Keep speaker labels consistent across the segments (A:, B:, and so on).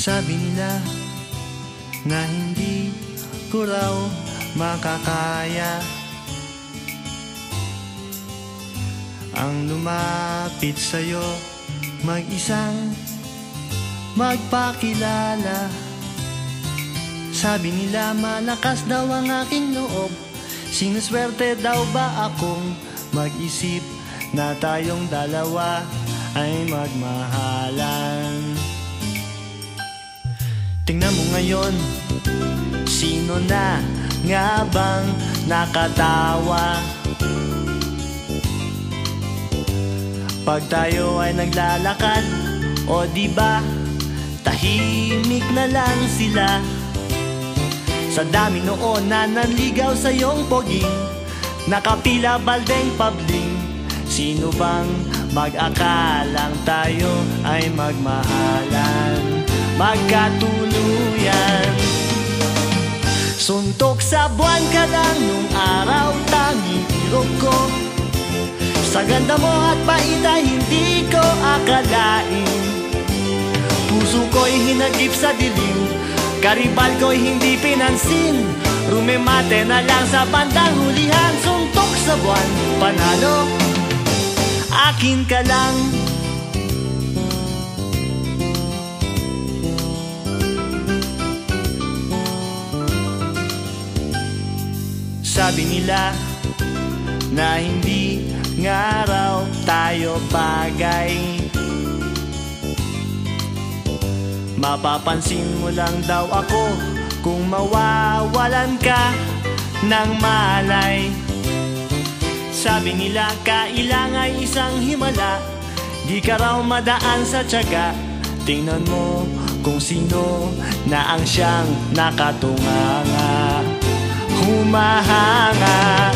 A: Sabi nila na hindi ko raw makakaya ang lumapit sa'yo, mag-isang magpakilala. Sabi nila malakas daw ang aking loob, sinuswerte daw ba akong mag-isip na tayong dalawa ay magmahalan. Tingnan mo ngayon, sino na nga bang nakatawa pag tayo ay naglalakad? O diba, tahimik na lang sila. Sa dami noon na nanligaw sa iyong poging, nakapila baldeng pabling. Sino bang mag-akalang tayo ay magmahalan, magkatuluyan? Suntok sa buwan ka lang nung araw, tanging irog ko. Sa ganda mo at bait ay hindi ko akalain. Puso ko'y hinagip sa dilim, karibal ko'y hindi pinansin. Rumemate na lang sa bandang hulihan. Suntok sa buwan, panalo, akin ka lang. Sabi nila na hindi nga raw tayo bagay, mapapansin mo lang daw ako kung mawawalan ka ng malay. Sabi nila kailangan ay isang himala, di ka raw madaan sa tiyaga. Tingnan mo kung sino na ang siyang nakatunganga, humahanga.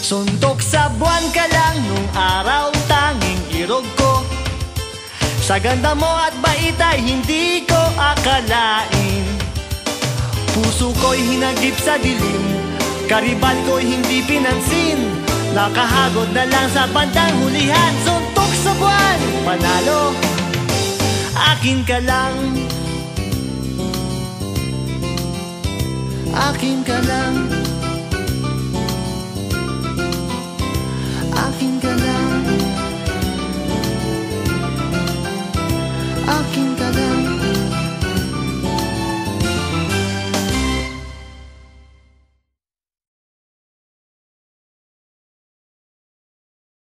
A: Suntok sa buwan ka lang nung araw, tanging irog ko. Sa ganda mo at bait ay hindi ko akalain. Puso ko'y hinagip sa dilim, karibal ko'y hindi pinansin. Nakahagod na lang sa bandang hulihan. Suntok sa buwan, panalo, akin ka lang. Akin ka lang.